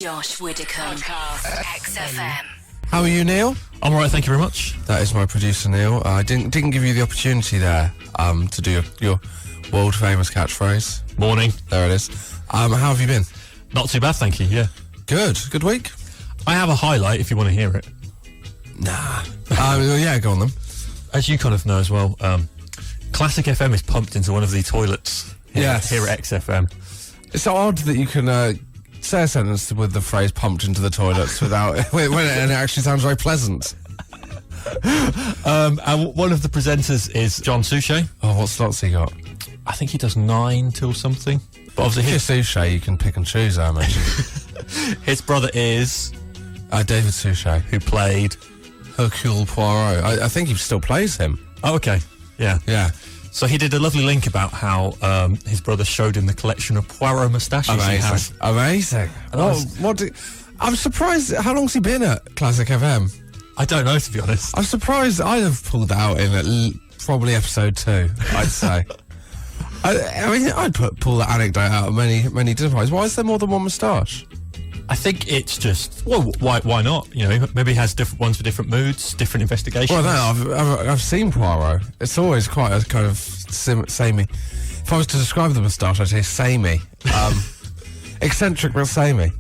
Josh Widdicombe, XFM. How are you, Neil? I'm alright, thank you very much. That is my producer, Neil. I didn't give you the opportunity there to do your world famous catchphrase. Morning. There it is. How have you been? Not too bad, thank you, yeah. Good week? I have a highlight if you want to hear it. Nah. Yeah, go on then. As you kind of know as well, Classic FM is pumped into one of the toilets here at XFM. It's so odd that you can say a sentence with the phrase pumped into the toilets without and it actually sounds very pleasant. And one of the presenters is John Suchet. Oh, what slots he got? I think he does 9 till something. But obviously if you're Suchet, you can pick and choose, I imagine. His brother is David Suchet, who played Hercule Poirot. I think he still plays him. Oh, okay. Yeah. So he did a lovely link about how his brother showed him the collection of Poirot moustaches he has. Amazing. I'm surprised. How long's he been at Classic FM? I don't know, to be honest. I'm surprised. I'd have pulled that out in probably episode 2, I'd say. I mean, I'd pull that anecdote out of many different ways. Why is there more than one moustache? I think it's just, well, why not? You know, maybe he has different ones for different moods, different investigations. Well, no, I've seen Poirot. It's always quite a kind of samey. If I was to describe the moustache, I'd say samey. Eccentric but samey.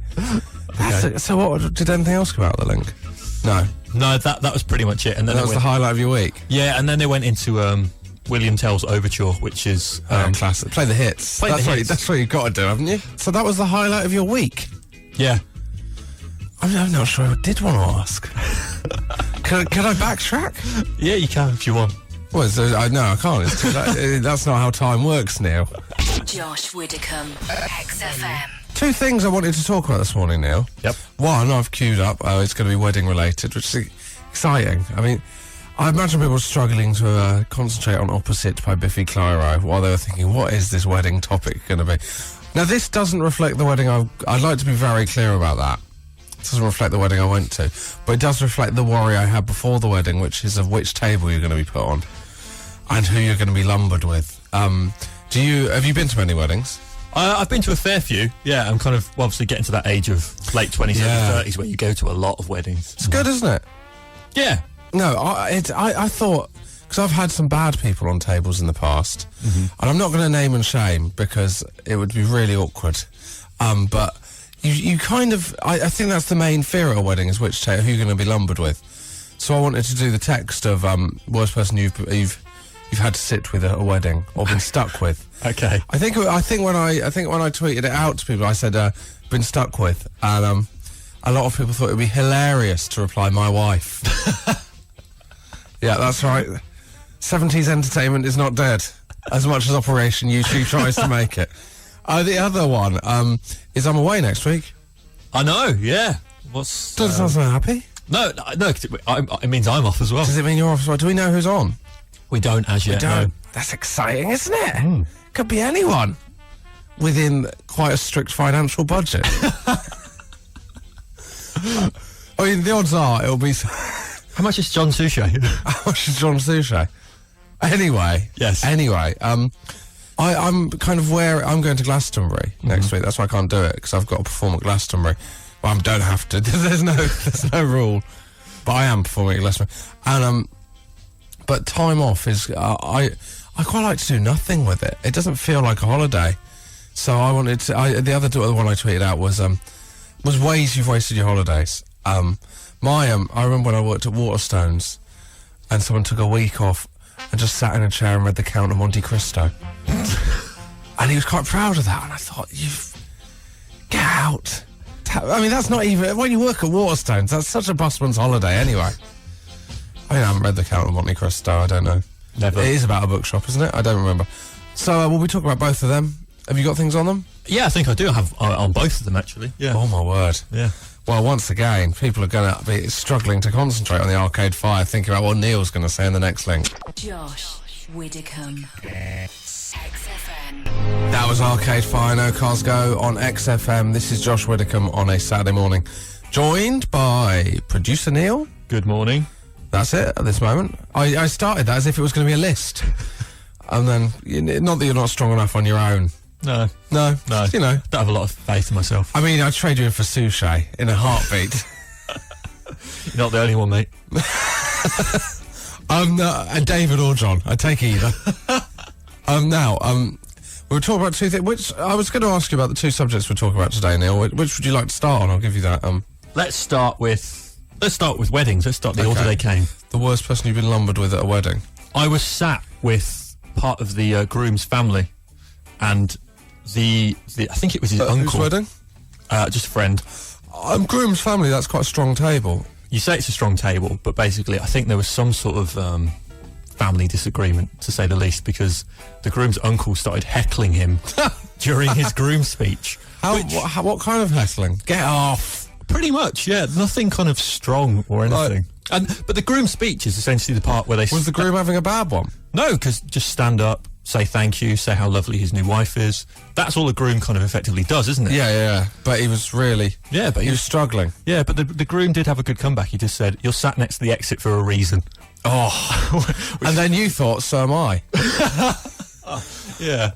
Okay. So what, did anything else come out of the link? No, that was pretty much it. And then that was the highlight of your week? Yeah, and then they went into William Tell's Overture, which is... classic. Play the hits. That's what you've got to do, haven't you? So that was the highlight of your week? Yeah. I'm not sure I did want to ask. Can I backtrack? Yeah, you can if you want. Well, no, I can't. That's not how time works, Neil. Josh Widdicombe, XFM. 2 things I wanted to talk about this morning, Neil. Yep. One, I've queued up. It's going to be wedding related, which is exciting. I mean, I imagine people struggling to concentrate on Opposite by Biffy Clyro while they were thinking, what is this wedding topic going to be? Now, this doesn't reflect the wedding I'd like to be very clear about that. It doesn't reflect the wedding I went to, but it does reflect the worry I had before the wedding, which is of which table you're going to be put on and who you're going to be lumbered with. Have you been to many weddings? I've been to a fair few. Yeah, I'm kind of obviously getting to that age of late 20s, early 30s where you go to a lot of weddings. It's good, isn't it? Yeah. No, I thought, because I've had some bad people on tables in the past, and I'm not going to name and shame because it would be really awkward. But you kind of, I think that's the main fear at a wedding, is who you're going to be lumbered with. So I wanted to do the text of worst person you've had to sit with at a wedding or been stuck with. Okay. I think when I tweeted it out to people, I said been stuck with, and a lot of people thought it would be hilarious to reply my wife. Yeah, that's right. 70s entertainment is not dead, as much as Operation YouTube tries to make it. The other one is I'm away next week. I know, yeah. Doesn't sound so happy. No, it means I'm off as well. Does it mean you're off as well? Do we know who's on? We don't as yet, no. That's exciting, isn't it? Could be anyone within quite a strict financial budget. I mean, the odds are it'll be... How much is John Suchet? How much is John Suchet? Anyway. Yes. Anyway, I'm kind of I'm going to Glastonbury next week. That's why I can't do it, because I've got to perform at Glastonbury. Well, I don't have to. There's no rule. But I am performing at Glastonbury. And, but time off is, I quite like to do nothing with it. It doesn't feel like a holiday. So I wanted to, the other one I tweeted out was ways you've wasted your holidays. I remember when I worked at Waterstones and someone took a week off and just sat in a chair and read The Count of Monte Cristo. And he was quite proud of that, and I thought, get out. I mean, that's not even, when you work at Waterstones, that's such a busman's holiday anyway. I mean, I haven't read The Count of Monte Cristo, I don't know. Never. It is about a bookshop, isn't it? I don't remember. So we'll be talking about both of them. Have you got things on them? Yeah, I think I do have on both of them, actually. Yeah. Oh, my word. Yeah. Well, once again, people are going to be struggling to concentrate on the Arcade Fire, thinking about what Neil's going to say in the next link. Josh Widdicombe, XFM. That was Arcade Fire, No Cars Go on XFM. This is Josh Widdicombe on a Saturday morning, joined by producer Neil. Good morning. That's it at this moment. I started that as if it was going to be a list. And then, not that you're not strong enough on your own No. No. You know. Don't have a lot of faith in myself. I mean, I'd trade you in for Suchet in a heartbeat. You're not the only one, mate. And David or John. I take either. Now, we'll talk about two things. Which I was going to ask you about the two subjects we're talking about today, Neil. Which would you like to start on? I'll give you that. Let's start with weddings. Let's start the order they came. The worst person you've been lumbered with at a wedding. I was sat with part of the groom's family, and the I think it was his uncle. Whose wedding? Just a friend. Groom's family. That's quite a strong table. You say it's a strong table, but basically I think there was some sort of family disagreement, to say the least, because the groom's uncle started heckling him during his groom speech. What kind of heckling? Get off! Pretty much, yeah. Nothing kind of strong or anything. But the groom speech is essentially the part where they... Was the groom having a bad one? No, because just stand up, say thank you, say how lovely his new wife is. That's all a groom kind of effectively does, isn't it? Yeah. But he was really... Yeah, but he was struggling. Yeah, but the groom did have a good comeback. He just said, "You're sat next to the exit for a reason." Oh. And then you thought, so am I. Yeah.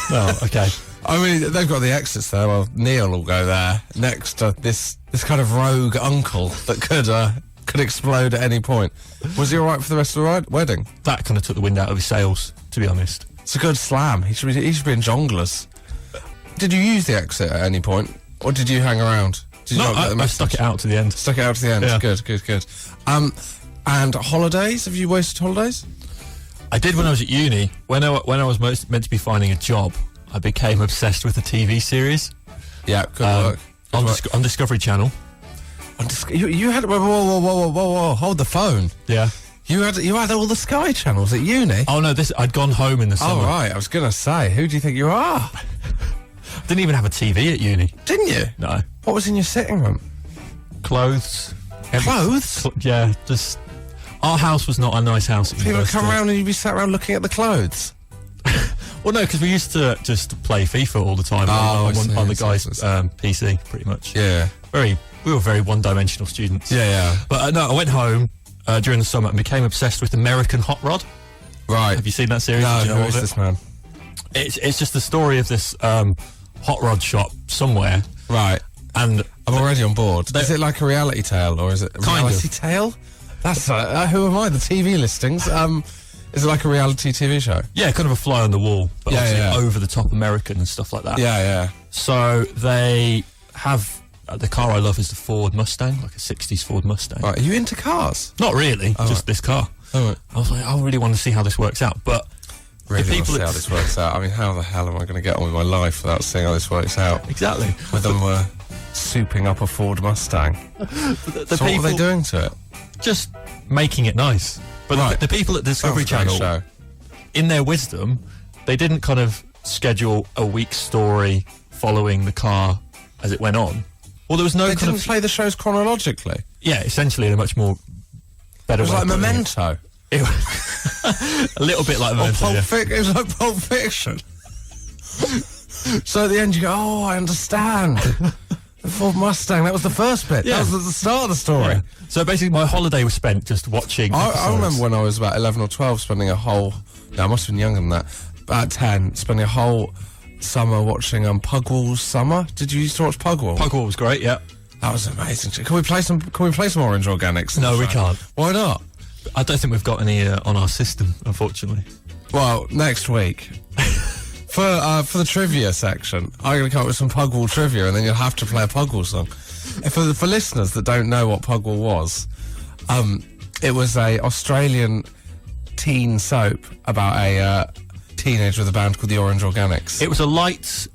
Oh, okay. I mean, they've got the exits there. Well, Neil will go there next to this kind of rogue uncle that could explode at any point. Was he all right for the rest of the wedding? That kind of took the wind out of his sails, to be honest. It's a good slam. He should be in jonglers. Did you use the exit at any point, or did you hang around? Did you not get the I message? stuck it out to the end. Stuck it out to the end. Yeah. Good. And holidays? Have you wasted holidays? I did when I was at uni. When I was meant to be finding a job, I became obsessed with a TV series. Yeah, good work. On Discovery Channel. You had whoa! Hold the phone. Yeah. You had all the Sky channels at uni. Oh no, I'd gone home in the summer. Oh right, I was gonna say, who do you think you are? Didn't even have a TV at uni. Didn't you? No. What was in your sitting room? Clothes. Clothes? Yeah, just... Our house was not a nice house at People would university. come around and you'd be sat around looking at the clothes. Well, no, because we used to just play FIFA all the time on the guy's PC, pretty much. Yeah. We were very one-dimensional students. Yeah. But no, I went home during the summer and became obsessed with American Hot Rod. Right. Have you seen that series? No, Do you know who is this man? It's just the story of this hot rod shop somewhere. Right. And I'm already on board. Is it like a reality tale, or is it a reality tale? That's who am I? The TV listings. Is it like a reality TV show? Yeah, kind of a fly on the wall, but obviously over the top American and stuff like that. Yeah. So they have the car I love is the Ford Mustang, like a 60s Ford Mustang. Right. Are you into cars? Not really, just this car. Oh, right. I was like, I really want to see how this works out, but really the people want to see how this works out. I mean, how the hell am I going to get on with my life without seeing how this works out? Exactly. With them souping up a Ford Mustang. So what are they doing to it? Just making it nice. But the people at Discovery Channel, in their wisdom, they didn't kind of schedule a week's story following the car as it went on. Well, there was no. They didn't play the shows chronologically. Yeah, essentially in a much more better way. It was like Memento. A little bit like Memento. It was like Pulp Fiction. So at the end you go, oh, I understand. The Ford Mustang, that was the first bit. Yeah. That was the start of the story. Yeah. So basically my holiday was spent just watching I remember when I was about 11 or 12 spending a whole... No, I must have been younger than that. About 10, spending a whole summer watching Pugwall's Summer. Did you used to watch Pugwall? Pugwall was great, yeah. That was amazing. Can we play some Orange Organics? No, we can't. Why not? I don't think we've got any on our system, unfortunately. Well, next week... For the trivia section, I'm going to come up with some Pugwall trivia, and then you'll have to play a Pugwall song. For listeners that don't know what Pugwall was, it was a Australian teen soap about a teenager with a band called the Orange Organics. It was a light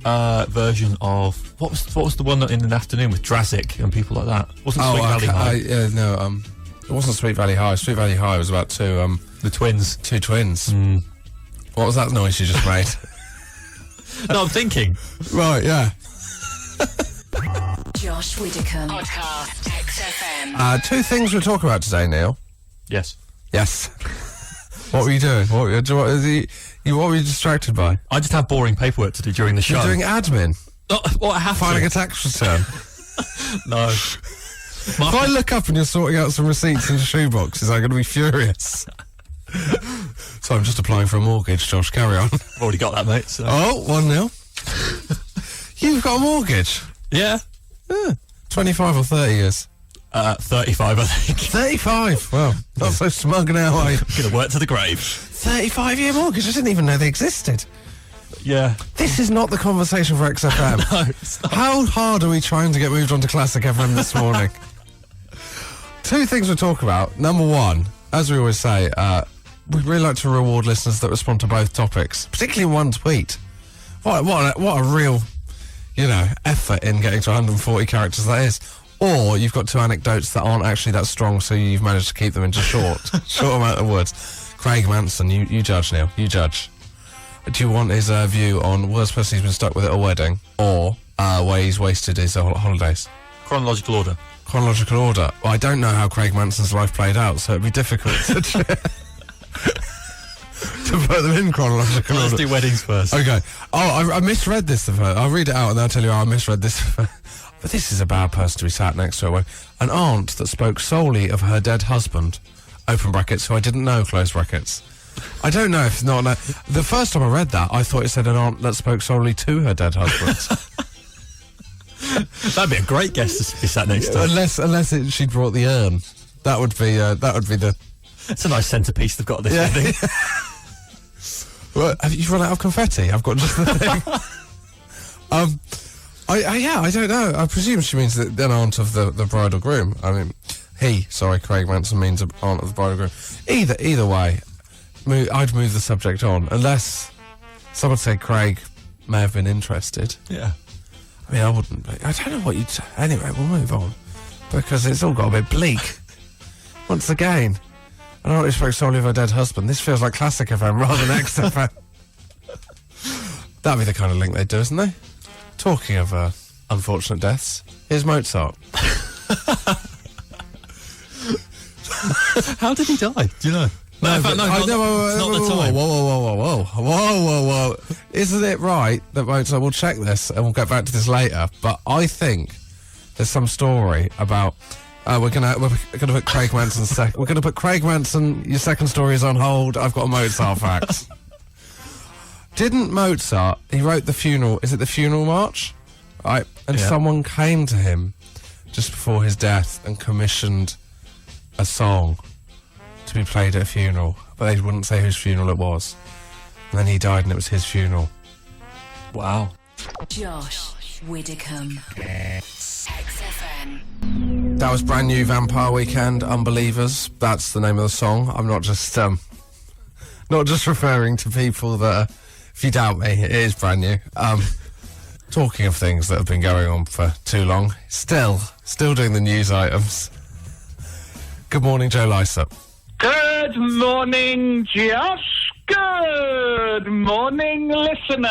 version of what was the one that in the afternoon with Drazik and people like that? Wasn't Sweet Valley High? No, it wasn't Sweet Valley High. Sweet Valley High was about the twins. Two twins. What was that noise you just made? No, I'm thinking. Right, yeah. Josh Widdicombe. Podcast XFM. Two things we'll talk about today, Neil. Yes. What were you doing? What were you distracted by? I just have boring paperwork to do during the show. You're doing admin? I have Filing a tax return? No. If I look up and you're sorting out some receipts into shoeboxes, I'm going to be furious. So I'm just applying for a mortgage, Josh. Carry on. I've already got that, mate. So. Oh, 1-0. You've got a mortgage? Yeah. 25 or 30 years? 35, I think. 35? Well, not so smug now, are you? Going to work to the grave. 35-year mortgage? I didn't even know they existed. Yeah. This is not the conversation for XFM. No, it's not. How hard are we trying to get moved on to Classic FM this morning? Two things we'll talk about. Number one, as we always say, we'd really like to reward listeners that respond to both topics, particularly in one tweet. What a real, effort in getting to 140 characters that is. Or you've got two anecdotes that aren't actually that strong, so you've managed to keep them into short amount of words. Craig Manson, you judge, Neil. You judge. Do you want his view on worst person he's been stuck with at a wedding, or where he's wasted his holidays? Chronological order. Chronological order. Well, I don't know how Craig Manson's life played out, so it'd be difficult to put them in chronological order. Let's do weddings first. Okay. Oh, I misread this. I'll read it out and then I'll tell you how I misread this. But this is a bad person to be sat next to. An aunt that spoke solely of her dead husband, open brackets, who I didn't know, close brackets. I don't know if not. The first time I read that, I thought it said an aunt that spoke solely to her dead husband. That'd be a great guest to be sat next to. Unless she'd brought the urn. That would be the... It's a nice centrepiece they've got at this wedding. Well, have you run out of confetti? I've got just the thing. I don't know. I presume she means an aunt of the bride or groom. I mean, Craig Manson means an aunt of the bride or groom. Either way, I'd move the subject on, unless someone said Craig may have been interested. Yeah. I mean, I wouldn't be. I don't know what you'd say. Anyway, we'll move on, because it's all got a bit bleak. Once again, I don't know if spoke solely of her dead husband. This feels like Classic FM rather than XFM. That'd be the kind of link they'd do, isn't they? Talking of unfortunate deaths, here's Mozart. How did he die? Do you know? No, it's not the time. Whoa. Isn't it right that Mozart, we'll check this and we'll get back to this later, but I think there's some story about we're gonna put Craig Manson's we're gonna put Craig Manson, your second story is on hold. I've got a Mozart fact. Didn't Mozart, he wrote the funeral, is it the funeral march? Right, and someone came to him just before his death and commissioned a song to be played at a funeral, but they wouldn't say whose funeral it was. And then he died and it was his funeral. Wow. Josh Widdicombe. XFM. That was brand new Vampire Weekend, Unbelievers. That's the name of the song. I'm not just referring to people that if you doubt me, it is brand new. Talking of things that have been going on for too long, still doing the news items. Good morning, Joe Lycett. Good morning, Josh. Good morning, listeners.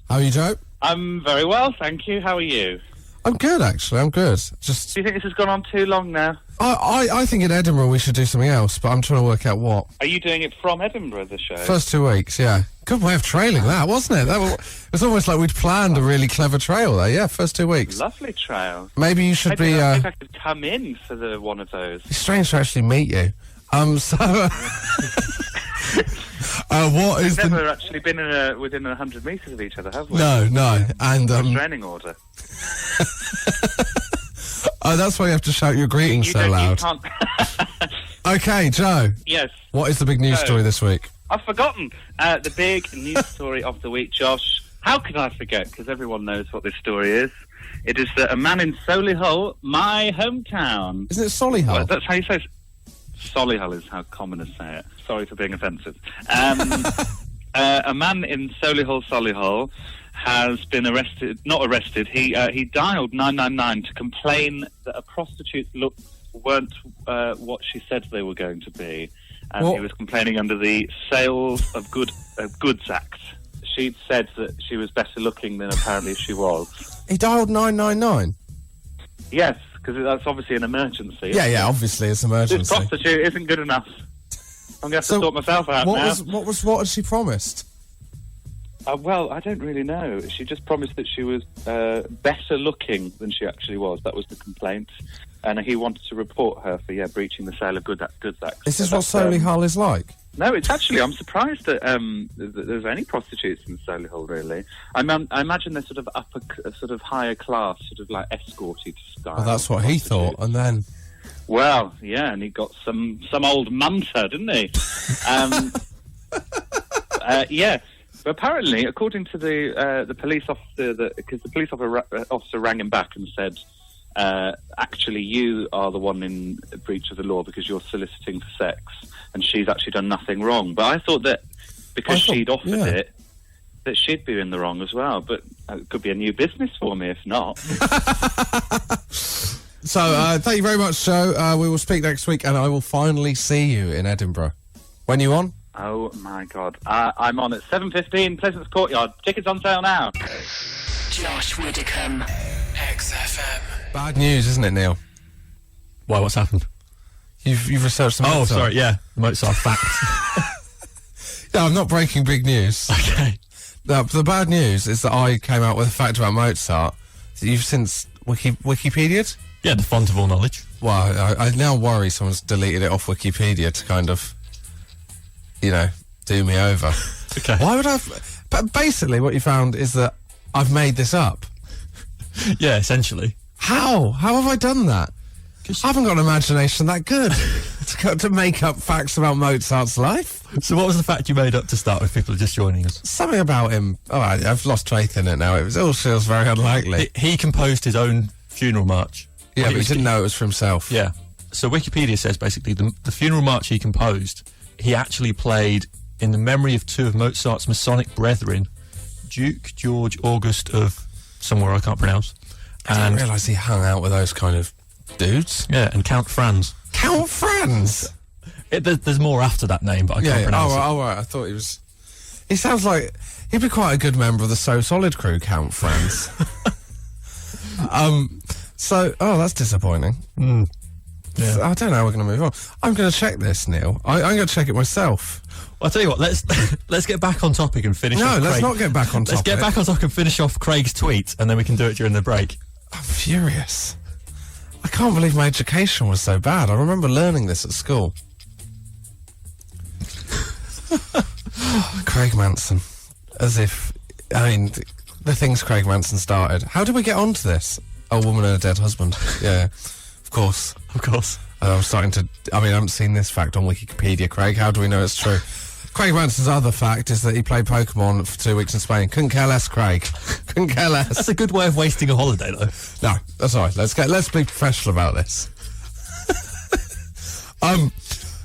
How are you, Joe? I'm very well, thank you. How are you? I'm good, actually. I'm good. Just. Do you think this has gone on too long now? I think in Edinburgh we should do something else, but I'm trying to work out what. Are you doing it from Edinburgh, the show? First 2 weeks, yeah. Good way of trailing that, wasn't it? It's almost like we'd planned a really clever trail there. Yeah, first 2 weeks. Lovely trail. Maybe you should Maybe be. I think I could come in for one of those. It's strange to actually meet you. What is We've never actually been within 100 metres of each other, have we? No. And restraining order. That's why you have to shout your greetings so loud. You can't. Okay, Joe. Yes. What is the big news story this week? I've forgotten. The big news story of the week, Josh. How could I forget? Because everyone knows what this story is. It is that a man in Solihull, my hometown. Isn't it Solihull? Well, that's how you say it. Solihull is how commoners say it. Sorry for being offensive. A man in Solihull has been arrested. Not arrested. He dialed 999 to complain that a prostitute's looks weren't what she said they were going to be, and he was complaining under the Sales of Goods Act. She'd said that she was better looking than apparently she was. He dialed 999. Yes, because that's obviously an emergency. Yeah, obviously it's an emergency. This prostitute isn't good enough. I'm going to have to sort myself out now. What had she promised? Well, I don't really know. She just promised that she was better looking than she actually was. That was the complaint. And he wanted to report her for, breaching the sale of goods acts. Is this what Solihull is like? No, it's actually, I'm surprised that there's any prostitutes in Solihull, really. I imagine they're sort of higher class, sort of like escorted style. Well, that's what he thought, and then... Well, yeah, and he got some old munter, didn't he? Yeah. But apparently, according to the police officer, because the police officer rang him back and said, actually, you are the one in breach of the law because you're soliciting for sex, and she's actually done nothing wrong. But I thought that because she'd offered it, that she'd be in the wrong as well. But it could be a new business for me if not. So, thank you very much, Joe. We will speak next week, and I will finally see you in Edinburgh. When are you on? Oh, my God. I'm on at 7:15, Pleasance Courtyard. Tickets on sale now. Josh Widdicombe. XFM. Bad news, isn't it, Neil? Why, what's happened? You've researched some Oh, Mozart. sorry, yeah. The Mozart fact. No, I'm not breaking big news. Okay. No, the bad news is that I came out with a fact about Mozart that you've since Wikipedia'd? Yeah, the font of all knowledge. Well, I now worry someone's deleted it off Wikipedia to kind of, do me over. Okay. Why would I... But basically what you found is that I've made this up. Yeah, essentially. How? How have I done that? I haven't got an imagination that good to make up facts about Mozart's life. So what was the fact you made up to start with, people are just joining us? Something about him. Oh, I've lost faith in it now. It all feels very unlikely. He composed his own funeral march. Yeah, but he didn't know it was for himself. Yeah. So Wikipedia says basically the funeral march he composed, he actually played in the memory of two of Mozart's Masonic brethren, Duke George August of somewhere I can't pronounce. I didn't realise he hung out with those kind of dudes. Yeah, and Count Franz. Count Franz? There's more after that name, but I can't pronounce it. Oh, right. I thought he was... He sounds like... He'd be quite a good member of the So Solid crew, Count Franz. That's disappointing. Yeah. I don't know how we're going to move on. I'm going to check this, Neil. I'm going to check it myself. Well, I'll tell you what, let's get back on topic and finish off No, let's Craig. not get back on topic. Let's get back on topic and finish off Craig's tweet, and then we can do it during the break. I'm furious. I can't believe my education was so bad. I remember learning this at school. Craig Manson. As if... the things Craig Manson started. How did we get onto this? A woman and a dead husband. Yeah, of course. Of course. I'm starting to... I haven't seen this fact on Wikipedia, Craig. How do we know it's true? Craig Manson's other fact is that he played Pokemon for 2 weeks in Spain. Couldn't care less, Craig. Couldn't care less. That's a good way of wasting a holiday, though. No, that's all right. Let's be professional about this.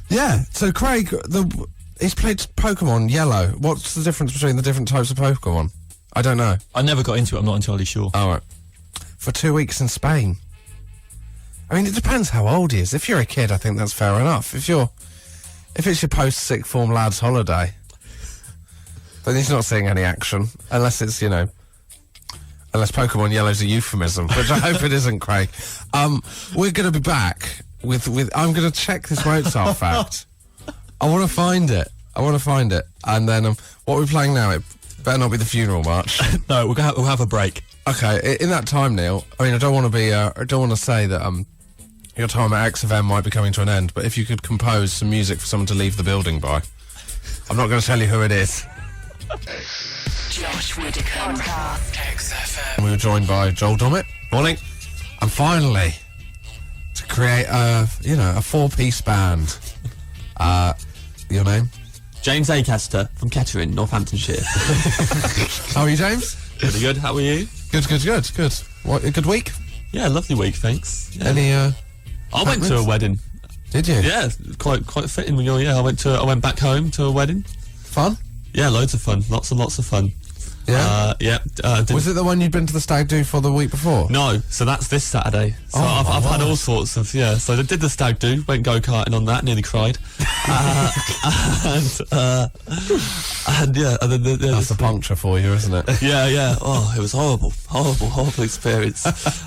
Yeah, so Craig, he's played Pokemon Yellow. What's the difference between the different types of Pokemon? I don't know. I never got into it, I'm not entirely sure. All right. For 2 weeks in Spain. It depends how old he is. If you're a kid, I think that's fair enough. If it's your post-sixth form lad's holiday, then he's not seeing any action. Unless it's, unless Pokemon Yellow's a euphemism, which I hope it isn't, Craig. We're going to be back with I'm going to check this Mozart fact. I want to find it. And then, what are we playing now? It better not be the funeral march. No, we'll have a break. Okay, in that time, Neil, I don't want to say that, your time at XFM might be coming to an end, but if you could compose some music for someone to leave the building by. I'm not going to tell you who it is. Josh Widdicombe. XFM. We were joined by Joel Dommett. Morning. And finally, to create a four-piece band. Your name? James Acaster from Kettering, Northamptonshire. How are you, James? Pretty good. How are you? Good. What, a good week? Yeah, lovely week, thanks. Yeah. Any, I went to a wedding. Did you? Yeah, quite fitting when you're. Yeah, I went back home to a wedding. Fun? Yeah, loads of fun. Lots and lots of fun. Yeah. Was it the one you'd been to the stag do for the week before? No, so that's this Saturday. So I've had all sorts of So I did the stag do, went go karting on that, nearly cried. That's a puncture for you, isn't it? Yeah. Oh, it was horrible experience.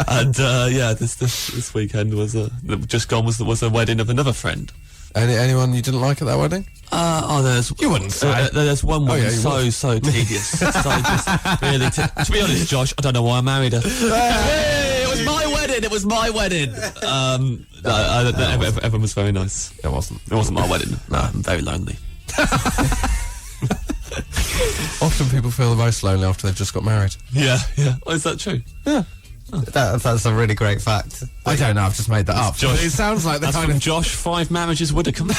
And this weekend was just gone was a wedding of another friend. Anyone you didn't like at that wedding? You wouldn't say. There's one woman so tedious. So just really to be honest, Josh, I don't know why I married her. Hey, it was my wedding. It was my wedding. Everyone was very nice. It wasn't. It wasn't my wedding. No, I'm very lonely. Often people feel the most lonely after they've just got married. Yeah. Oh, is that true? Yeah. That's a really great fact. I don't know, I've just made that up. Josh, it sounds like the That's kind from of... Josh, 5 marriages, Widdicombe.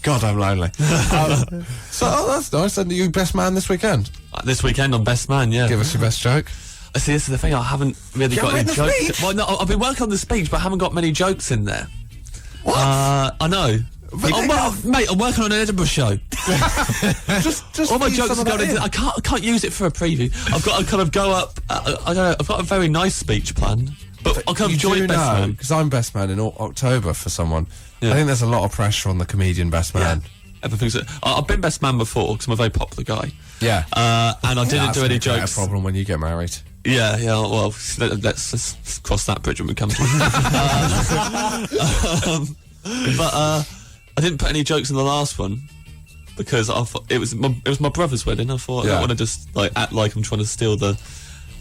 God, I'm lonely. That's nice. And you best man this weekend? This weekend on Best Man, yeah. Give us your best joke. See, this is the thing, I haven't really got any jokes. Speech? Well, no, I've been working on the speech, but I haven't got many jokes in there. What? I know. Mate, I'm working on an Edinburgh show. just all my feed jokes some are of going that into. in. I can't use it for a preview. I've got to kind of go up. I don't know. I've got a very nice speech planned, but I'll kind of join Best Man. Because I'm best man in October for someone. Yeah. I think there's a lot of pressure on the comedian best man. Everything's. I've been Best Man before because I'm a very popular guy. Yeah. And I didn't do any jokes. That's a problem when you get married. Yeah. Well, let's cross that bridge when we come to it. But I didn't put any jokes in the last one because I thought it was my brother's wedding. I thought I don't want to just act like I'm trying to steal the.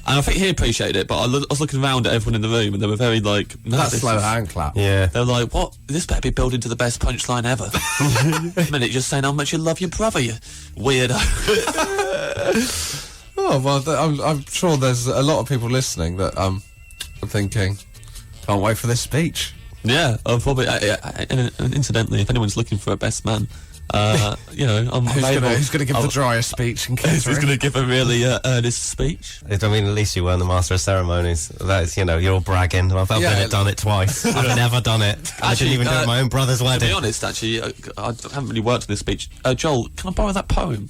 And I think he appreciated it, but I was looking around at everyone in the room, and they were very no, That's slow hand clap. Yeah. They're like, "What? This better be built into the best punchline ever." A minute, just saying how much you love your brother, you weirdo. Oh well, I'm sure there's a lot of people listening that are thinking, "Can't wait for this speech." Yeah, probably. And incidentally, if anyone's looking for a best man, I'm Who's going to give the driest speech in case? Who's going to give a really earnest speech? I mean, at least you weren't the master of ceremonies. That is, you're all bragging. I've done it twice. I've never done it. I didn't even do it at my own brother's wedding. To be honest, actually, I haven't really worked on this speech. Joel, can I borrow that poem?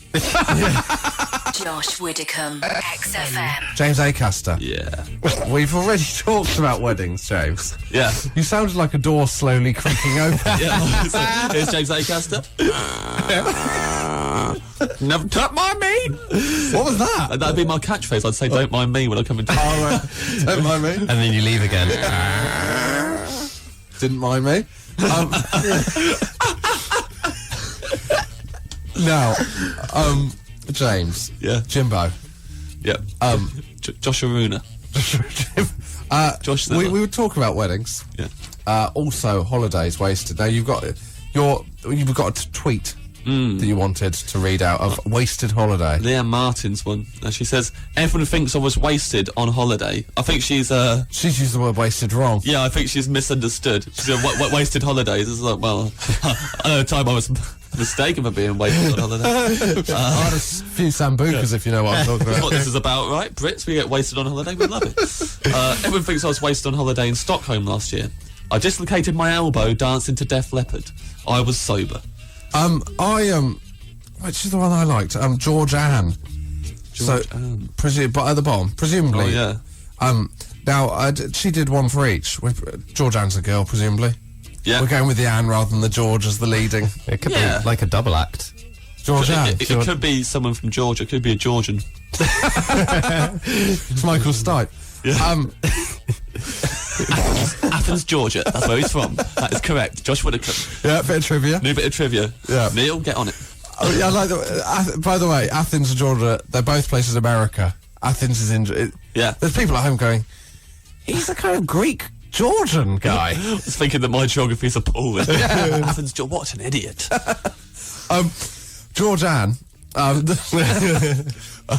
Josh Widdicombe, XFM. James Acaster. Yeah. We've already talked about weddings, James. Yeah. You sounded like a door slowly creaking open. Yeah. Here's James Acaster. Never don't mind me. What was that? That'd be my catchphrase. I'd say, "Don't mind me" when I come into. Don't mind me. And then you leave again. Didn't mind me. Now, James. Yeah. Jimbo. Yeah. Josh Aruna. Josh. We would talk about weddings. Yeah. Also, holidays wasted. Now you've got a tweet that you wanted to read out of wasted holiday. Leanne Martin's one. She says, "Everyone thinks I was wasted on holiday." I think she's used the word wasted wrong. Yeah, I think she's misunderstood. She said, "What wasted holidays?" It's like, well, I know the time I was mistaken for being wasted on holiday. I had a few sambucas, if you know what I'm talking That's about. what this is about, right? Brits, we get wasted on holiday. We love it. Everyone thinks I was wasted on holiday in Stockholm last year. I dislocated my elbow dancing to Def Leppard. I was sober. Which is the one I liked? George Ann. Ann. But at the bottom, presumably. Oh, yeah. Now, she did one for each. George Ann's a girl, presumably. Yeah. We're going with the Ann rather than the George as the leading. It could be like a double act. George Ann. It could be someone from Georgia. It could be a Georgian. It's Michael Stipe. Yeah. Athens, Georgia. That's where he's from. That is correct. Josh Widdicombe. Yeah, bit of trivia. New bit of trivia. Yeah. Neil, get on it. Oh, yeah, I like that. By the way, Athens and Georgia, they're both places in America. Athens is in... Yeah. There's people at home going, he's a kind of Greek Georgian guy. I was thinking that my geography is appalling. Athens, Georgia. What an idiot. George Ann.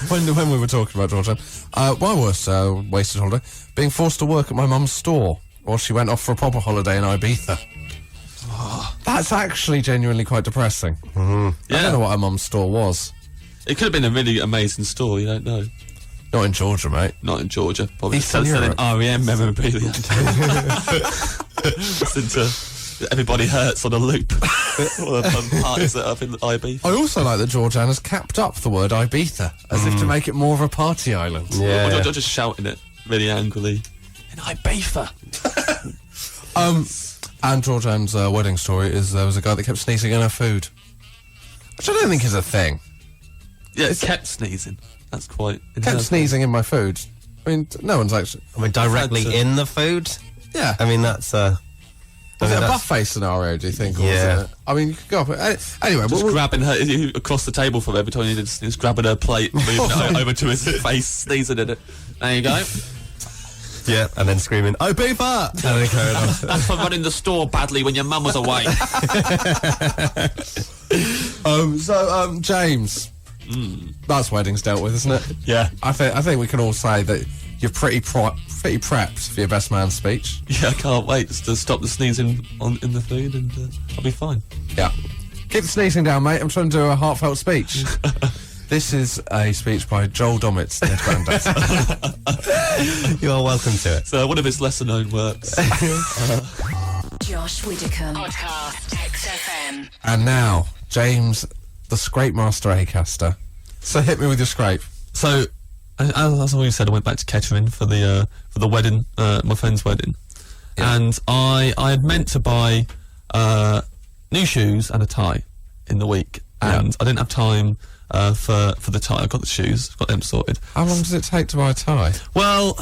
When we were talking about George Ann, my worst wasted holiday, being forced to work at my mum's store while she went off for a proper holiday in Ibiza. That's actually genuinely quite depressing. Mm-hmm. I don't know what her mum's store was. It could have been a really amazing store, you don't know. Not in Georgia, mate. Not in Georgia. Probably Eastern selling Europe. REM memorabilia. Listen to Everybody Hurts on a loop. All the parties that up in Ibiza. I also like that George Ann has capped up the word Ibiza as if to make it more of a party island. Yeah. Or just shouting it really angrily. In Ibiza. And George Ann's wedding story is there was a guy that kept sneezing in her food, which I don't think is a thing. Yeah, it kept sneezing. That's quite... Kept sneezing in my food. I mean, no one's actually... I mean, directly in the food? Yeah. I mean, that's... Was it a buffet scenario, do you think? Or was it, I mean, you could go up. Anyway, just grabbing her across the table from every time he did, he was grabbing her plate, moving it over to his face, sneezing in it. There you go. Yeah, and then screaming, "Oh, beef up!" And then carrying on. That's for running the store badly when your mum was away. James, that's weddings dealt with, isn't it? Yeah. I think we can all say that you're pretty prepped for your best man speech. Yeah, I can't wait to stop the sneezing in the food, and I'll be fine. Yeah. Keep the sneezing down, mate. I'm trying to do a heartfelt speech. This is a speech by Joel Dommett's dead granddad. You are welcome to it. So one of his lesser-known works. Josh Widdicombe. Podcast XFM. And now, James, the scrape master Acaster. So hit me with your scrape. So, as I already said, I went back to Kettering for the wedding, my friend's wedding, and I had meant to buy new shoes and a tie in the week, and I didn't have time for the tie. I got the shoes, got them sorted. How long does it take to buy a tie? Well,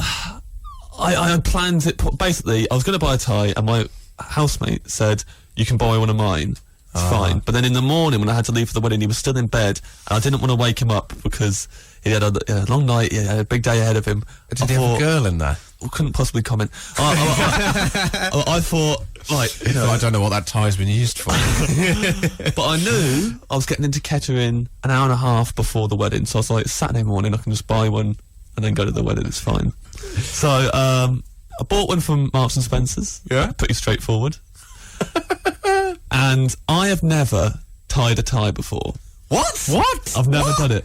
I had planned it. Basically, I was going to buy a tie, and my housemate said, "You can buy one of mine." It's fine. But then in the morning, when I had to leave for the wedding, he was still in bed, and I didn't want to wake him up because he had a long night. He had a big day ahead of him. Did he have a girl in there? I couldn't possibly comment. I thought, right, I don't know what that tie's been used for. but I knew I was getting into Kettering an hour and a half before the wedding, so I was like, Saturday morning, I can just buy one and then go to the wedding. It's fine. So I bought one from Marks and Spencer's. Yeah, pretty straightforward. And I have never tied a tie before. What? I've never done it.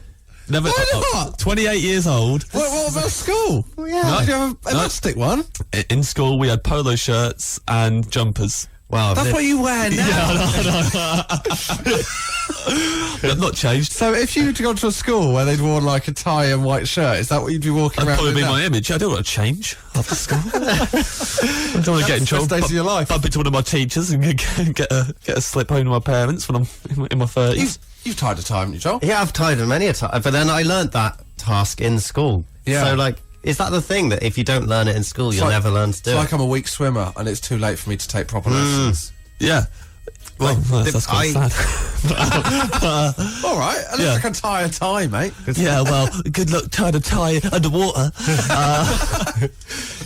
Never. Why not? 28 years old. What about school? Well, yeah. No, do you have an elastic one? In school, we had polo shirts and jumpers. Wow, That's what you wear now. I've not changed. So if you were to go to a school where they'd worn like a tie and white shirt, is that what you'd be walking That'd around probably with be now? my image. I don't want to change after school. I don't want to get in trouble. Best days of your life. Bump into one of my teachers and get a slip home to my parents when I'm in my 30s. You've tied a tie, haven't you, Joel? Yeah, I've tied many a tie, but then I learnt that task in school. Yeah. So, like, is that the thing that if you don't learn it in school, you'll never learn to do It's it? like I'm a weak swimmer and it's too late for me to take proper lessons. Yeah. Well, that's quite sad. All right, at least I can tie a tie, mate. Yeah, well, good luck tying a tie underwater.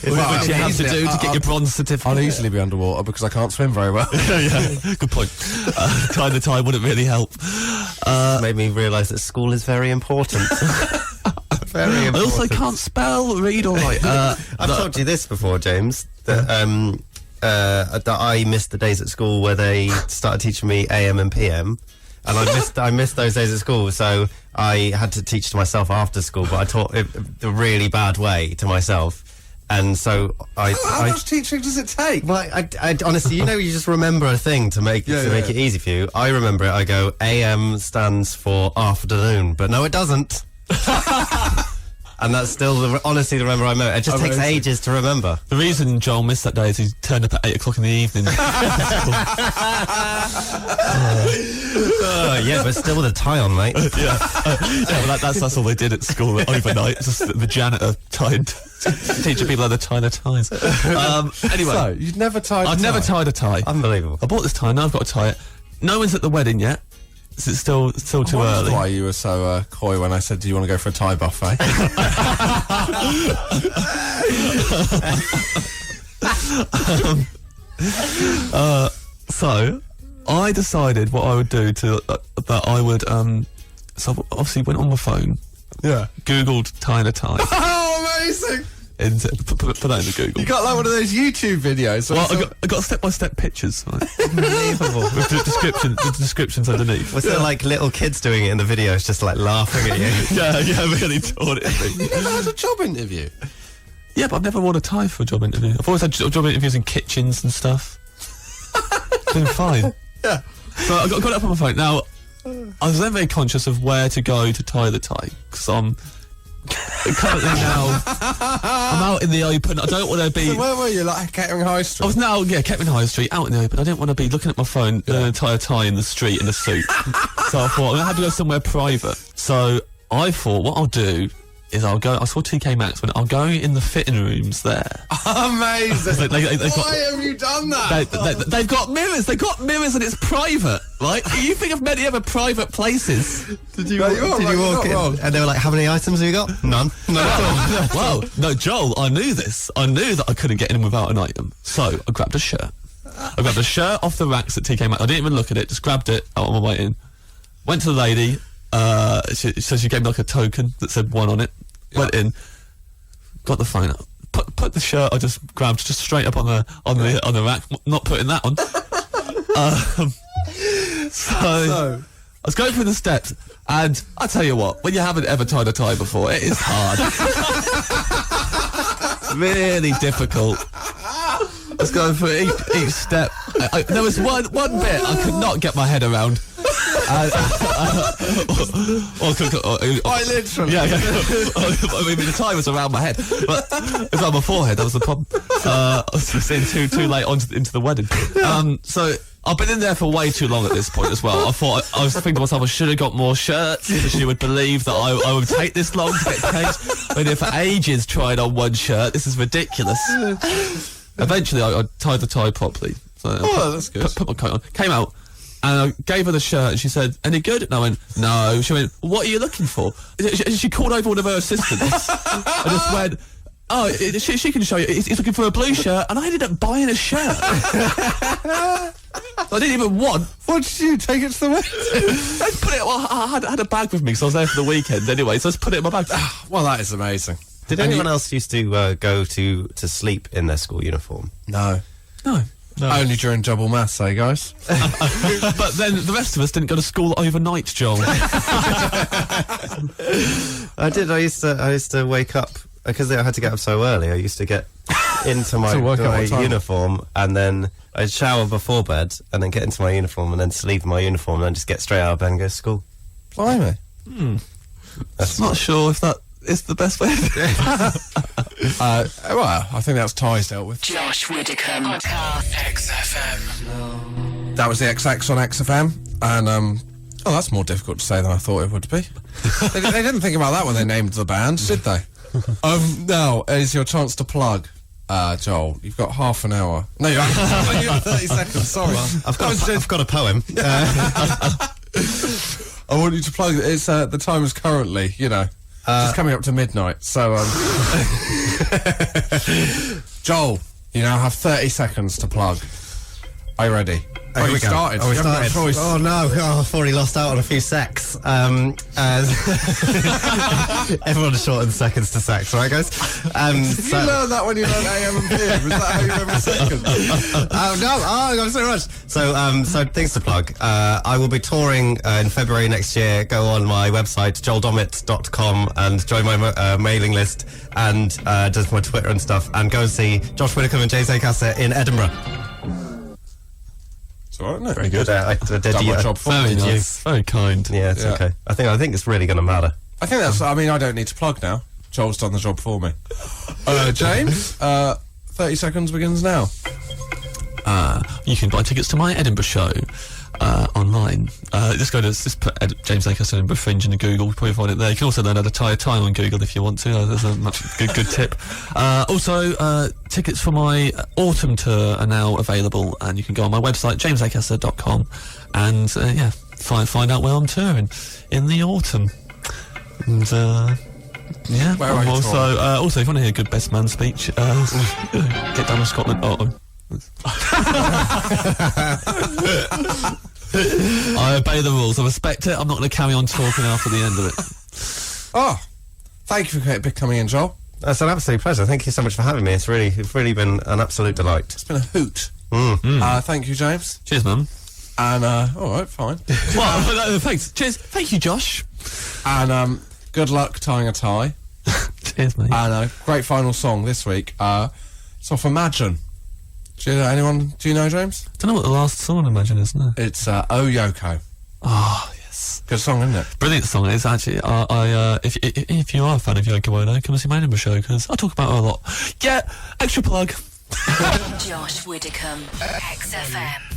Which you have to do to get your bronze certificate. I'll easily be underwater because I can't swim very well. Yeah, good point. Tying the tie wouldn't really help. Made me realise that school is very important. Very important. I also can't spell, read, or write. I've told you this before, James, that that I missed the days at school where they started teaching me AM and PM, and I missed those days at school, so I had to teach to myself after school, but I taught it the really bad way to myself, and so How much teaching does it take? Well, I honestly, you just remember a thing to make it easy for you. I remember it. I go, AM stands for afternoon, but no, it doesn't. And that's still, honestly, the remember I remember. It just takes ages to remember. The reason Joel missed that day is he turned up at 8 o'clock in the evening. Yeah, but still with a tie on, mate. Yeah, well, that's all they did at school overnight. Just the janitor teaching people how to tie their ties. Anyway, So, you've never tied a tie? I've never tied a tie. Unbelievable. I bought this tie, now I've got to tie it. No one's at the wedding yet. Is it still too early? Why you were so coy when I said, do you want to go for a tie buffet? So I decided what I would do that I would so I obviously went on my phone, Yeah. googled tying a tie, Oh, amazing! and put that into Google. You got like one of those YouTube videos. Well, I got step-by-step pictures, right? Unbelievable. With the descriptions underneath. Was there like little kids doing it in the videos, just like laughing at you? Yeah, really taught it. You never had a job interview? Yeah, but I've never worn a tie for a job interview. I've always had job interviews in kitchens and stuff. It's been fine. Yeah. So I got it up on my phone. Now, I was then very conscious of where to go to tie the tie, because I'm currently now I'm out in the open. I don't want to be. So where were you? Like Kettering High Street? I was now, Kettering High Street, out in the open. I didn't want to be looking at my phone and tie a tie in the street in a suit. So I thought I'm going to have to go somewhere private. So I thought what I'll do is I saw TK Maxx when I'll go in the fitting rooms there. Amazing. They've Why got- have you done that? They've got mirrors. They've got mirrors, and it's private. Right? You think of many other private places? Did you No, you're walk not in? wrong. And they were like, "How many items have you got?" None. No. Well, no, Joel, I knew this. I knew that I couldn't get in without an item. So I grabbed a shirt. I grabbed a shirt off the racks at TK Maxx. I didn't even look at it. Just grabbed it on my way in. Went to the lady. She gave me like a token that said 1 on it. Went in. Got the phone up. Put the shirt I just grabbed just straight up on the rack. Not putting that on. So I was going through the steps, and I tell you what, when you haven't ever tied a tie before, it is hard. It's really difficult. I was going through each step. There was one bit I could not get my head around. Quite literally. Yeah. I mean, the tie was around my head, but it was on my forehead. That was the problem. I was just in too late into the wedding. So I've been in there for way too long at this point as well. I was thinking to myself, I should have got more shirts, so she would believe that I would take this long to get changed. I've been here for ages trying on one shirt. This is ridiculous. Eventually, I tied the tie properly. So that's good. Put my coat on. Came out. And I gave her the shirt, and she said, "Any good?" And I went, "No." She went, "What are you looking for?" She called over one of her assistants. I just went, "Oh, she can show you. He's looking for a blue shirt," and I ended up buying a shirt. I didn't even want. What did you take it to the wedding? I just put it. Well, I had a bag with me, so I was there for the weekend anyway. So I just put it in my bag. Well, that is amazing. Did anyone else used to go to sleep in their school uniform? No. No. Only during double maths, eh, guys? But then the rest of us didn't go to school overnight, Joel. I did. I used to wake up because I had to get up so early. I used to get into my, To work out my what time? uniform, and then I'd shower before bed, and then get into my uniform, and then sleep in my uniform, and then just get straight out of bed and go to school. Blimey. That's Not sure if that is the best way to do it. Well, I think that's ties dealt with. Josh Widdicombe. Podcast. XFM. That was the XX on XFM, and that's more difficult to say than I thought it would be. they didn't think about that when they named the band, did they? Now is your chance to plug. Joel, you've got half an hour. No, you haven't. You have 30 seconds. Sorry, I've got a poem. I want you to plug. It's the time is currently, just coming up to midnight. So, Joel, you now have 30 seconds to plug. Are you ready? Here you we go. started. Oh, we You haven't got a started. choice. Oh no! Oh, I've already lost out on a few secs. Everyone's shortened seconds to secs, right, guys? You learned that when you learned AM and PM. Is that how you remember seconds? I'm so much. So things to plug. I will be touring in February next year. Go on my website, joeldommett.com, and join my mailing list, and just my Twitter and stuff, and go and see Josh Widdicombe and James Acaster in Edinburgh. It's all right, isn't it? Very good. I did Done my job for Very you. nice. Very kind. Yeah, it's okay. I think it's really going to matter. I think that's. I mean, I don't need to plug now. Joel's done the job for me. James, 30 seconds begins now. You can buy tickets to my Edinburgh show online. Just put James Acaster Edinburgh Fringe into Google. You'll probably find it there. You can also learn how to tie a tie on Google if you want to. There's a good tip. Also, tickets for my autumn tour are now available, and you can go on my website, jamesacaster.com, and find out where I'm touring in the autumn. And Where are you also, if you want to hear a good best man speech, get down to Scotland. I obey the rules. I respect it. I'm not going to carry on talking after the end of it. Oh, thank you for coming in, Joel. That's an absolute pleasure. Thank you so much for having me. It's really been an absolute delight. It's been a hoot. Thank you, James. Cheers, man. And all right, fine. Well, thanks. Cheers. Thank you, Josh. And good luck tying a tie. Cheers, mate. And great final song this week. It's off Imagine. Do you know, James? I don't know what the last song Imagine is, no? It's Oh Yoko. Oh, yes. Good song, isn't it? Brilliant song. It's actually, if you are a fan of Yoko Ono, come and see my Edinburgh show, because I talk about her a lot. Yeah, extra plug. Josh Widdicombe. XFM.